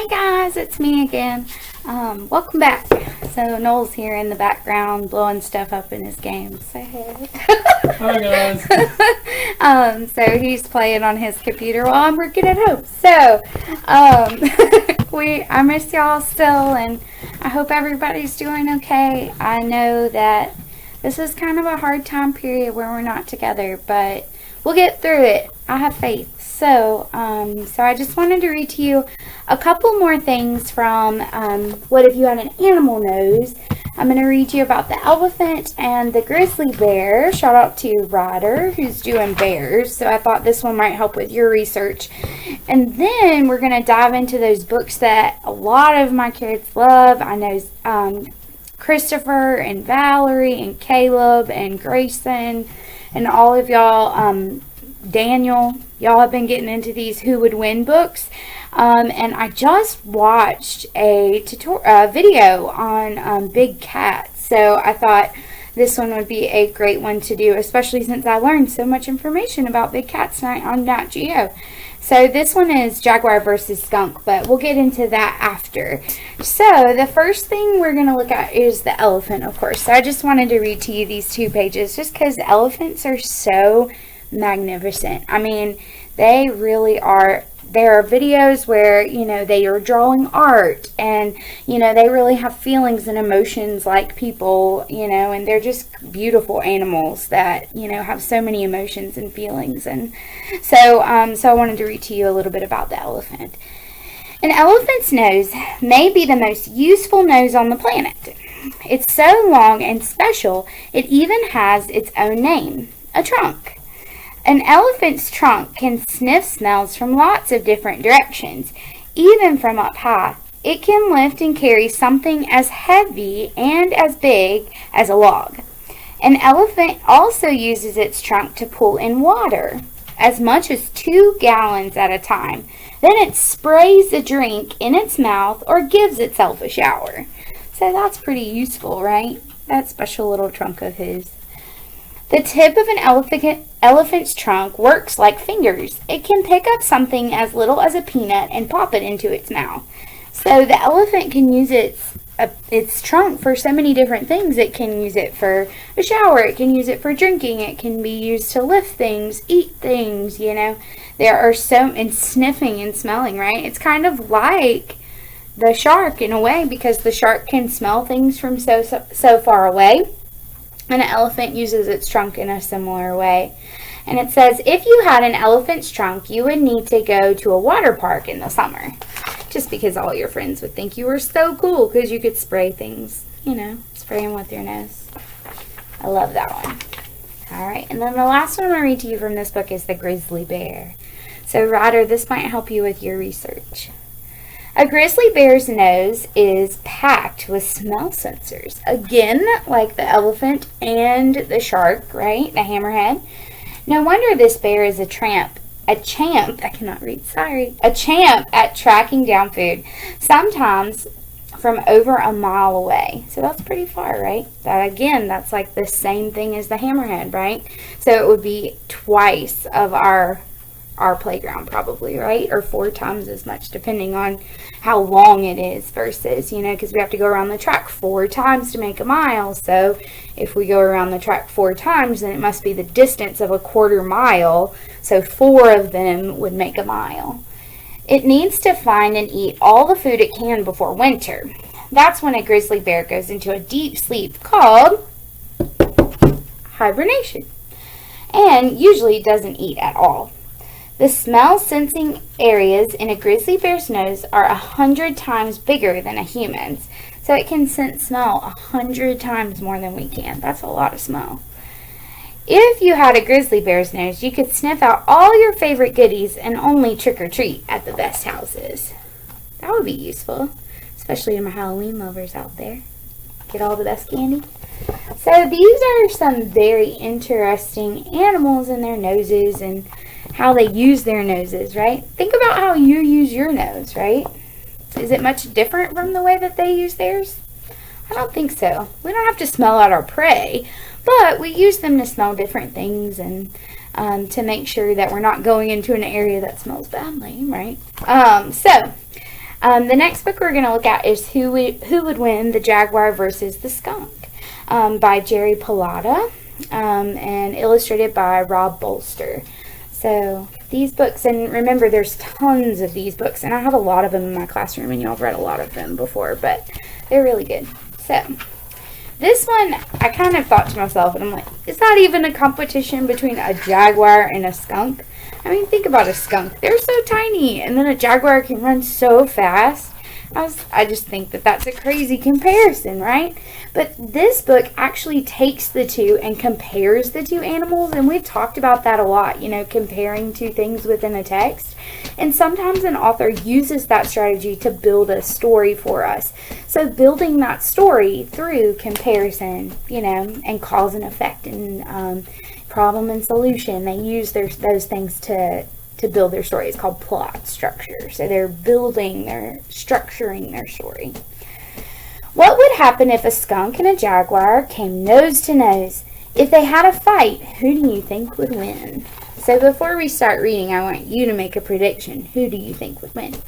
Hey guys, it's me again. Welcome back. So Noel's here in the background blowing stuff up in his game. Say hey. Hi guys. So he's playing on his computer while I'm working at home. So I miss y'all still, and I hope everybody's doing okay. I know that this is kind of a hard time period where we're not together, but we'll get through it. I have faith. So I just wanted to read to you a couple more things from What If You Had an Animal Nose. I'm going to read you about the elephant and the grizzly bear. Shout out to Ryder, who's doing bears. So I thought this one might help with your research. And then we're going to dive into those books that a lot of my kids love. I know Christopher and Valerie and Caleb and Grayson and all of y'all, Daniel, y'all have been getting into these Who Would Win books. And I just watched a video on big cats. So I thought this one would be a great one to do, especially since I learned so much information about big cats tonight on Nat Geo. So this one is Jaguar versus Skunk, but we'll get into that after. So the first thing we're going to look at is the elephant, of course. So I just wanted to read to you these 2 pages just because elephants are so magnificent. I mean, they really are. There are videos where, they are drawing art and, they really have feelings and emotions like people, and they're just beautiful animals that, have so many emotions and feelings. And so I wanted to read to you a little bit about the elephant. An elephant's nose may be the most useful nose on the planet. It's so long and special, it even has its own name, a trunk. An elephant's trunk can sniff smells from lots of different directions, even from up high. It can lift and carry something as heavy and as big as a log. An elephant also uses its trunk to pull in water, as much as 2 gallons at a time. Then it sprays a drink in its mouth or gives itself a shower. So that's pretty useful, right? That special little trunk of his. The tip of an elephant's trunk works like fingers. It can pick up something as little as a peanut and pop it into its mouth. So the elephant can use its trunk for so many different things. It can use it for a shower. It can use it for drinking. It can be used to lift things, eat things, There are and sniffing and smelling, right? It's kind of like the shark in a way, because the shark can smell things from so far away. And an elephant uses its trunk in a similar way. And it says, if you had an elephant's trunk, you would need to go to a water park in the summer. Just because all your friends would think you were so cool because you could spray things, spray them with your nose. I love that one. All right, and then the last one I'll read to you from this book is The Grizzly Bear. So, Ryder, this might help you with your research. A grizzly bear's nose is packed with smell sensors. Again, like the elephant and the shark, right? The hammerhead. No wonder this bear is a champ at tracking down food, sometimes from over a mile away. So that's pretty far, right? That's like the same thing as the hammerhead, right? So it would be twice of our playground probably, right? Or 4 times as much, depending on how long it is versus, because we have to go around the track 4 times to make a mile. So if we go around the track 4 times, then it must be the distance of a 1/4 mile. So 4 of them would make a mile. It needs to find and eat all the food it can before winter. That's when a grizzly bear goes into a deep sleep called hibernation, and usually doesn't eat at all. The smell sensing areas in a grizzly bear's nose are 100 times bigger than a human's. So it can sense smell 100 times more than we can. That's a lot of smell. If you had a grizzly bear's nose, you could sniff out all your favorite goodies and only trick or treat at the best houses. That would be useful, especially to my Halloween lovers out there. Get all the best candy. So these are some very interesting animals and their noses and how they use their noses, right? Think about how you use your nose, right? Is it much different from the way that they use theirs? I don't think so. We don't have to smell out our prey, but we use them to smell different things and to make sure that we're not going into an area that smells badly, right? So The next book we're going to look at is Who Would Win, the Jaguar versus the Skunk, by Jerry Pallotta, and illustrated by Rob Bolster. So these books, and remember there's tons of these books, and I have a lot of them in my classroom, and y'all have read a lot of them before, but they're really good. So this one, I kind of thought to myself, and I'm like, is that even a competition between a jaguar and a skunk? I mean, think about a skunk. They're so tiny, and then a jaguar can run so fast. I just think that that's a crazy comparison, right? But this book actually takes the two and compares the two animals, and we've talked about that a lot, you know, comparing two things within a text. And sometimes an author uses that strategy to build a story for us. So building that story through comparison, you know, and cause and effect and problem and solution, they use those things to build their story. It's called plot structure. So they're structuring their story. What would happen if a skunk and a jaguar came nose to nose? If they had a fight, who do you think would win? So before we start reading, I want you to make a prediction. Who do you think would win?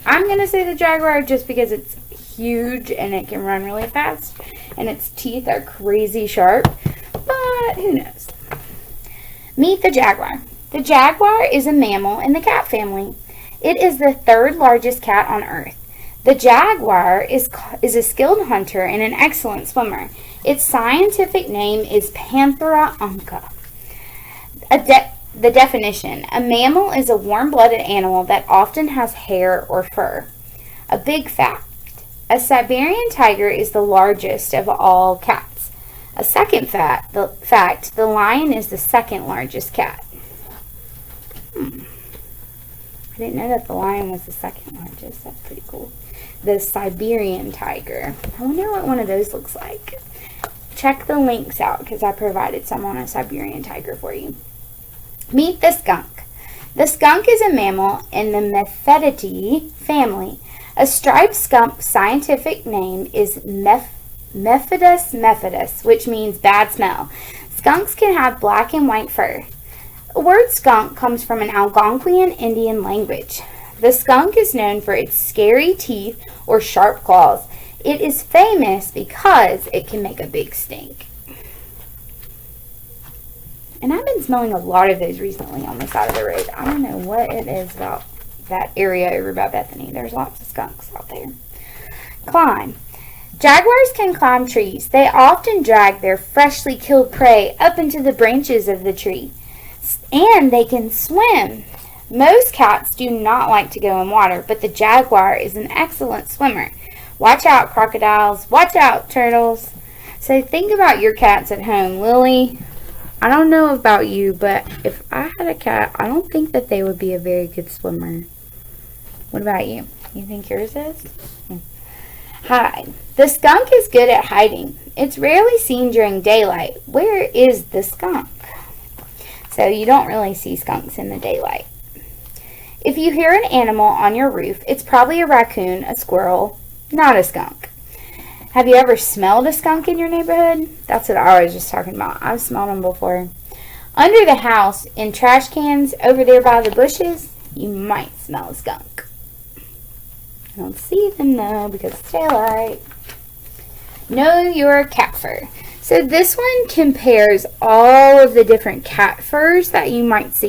I'm going to say the jaguar just because it's huge and it can run really fast and its teeth are crazy sharp, but who knows? Meet the jaguar. The jaguar is a mammal in the cat family. It is the third largest cat on earth. The jaguar is a skilled hunter and an excellent swimmer. Its scientific name is Panthera onca. The definition: a mammal is a warm-blooded animal that often has hair or fur. A big fact: a Siberian tiger is the largest of all cats. A second fact, the lion is the second largest cat. I didn't know that the lion was the second largest. That's pretty cool. The Siberian tiger. I wonder what one of those looks like. Check the links out because I provided some on a Siberian tiger for you. Meet the skunk. The skunk is a mammal in the Mephidae family. A striped skunk's scientific name is Mephidus, which means bad smell. Skunks can have black and white fur. The word skunk comes from an Algonquian Indian language. The skunk is known for its scary teeth or sharp claws. It is famous because it can make a big stink. And I've been smelling a lot of those recently on the side of the road. I don't know what it is about that area over by Bethany. There's lots of skunks out there. Climb. Jaguars can climb trees. They often drag their freshly killed prey up into the branches of the tree. And they can swim. Most cats do not like to go in water, but the jaguar is an excellent swimmer. Watch out, crocodiles. Watch out, turtles. So think about your cats at home. Lily, I don't know about you, but if I had a cat, I don't think that they would be a very good swimmer. What about you? You think yours is? Hide. The skunk is good at hiding. It's rarely seen during daylight. Where is the skunk? So you don't really see skunks in the daylight. If you hear an animal on your roof, it's probably a raccoon, a squirrel, not a skunk. Have you ever smelled a skunk in your neighborhood? That's what I was just talking about. I've smelled them before. Under the house, in trash cans, over there by the bushes, you might smell a skunk. I don't see them though because it's daylight. Know your cat fur. So this one compares all of the different cat furs that you might see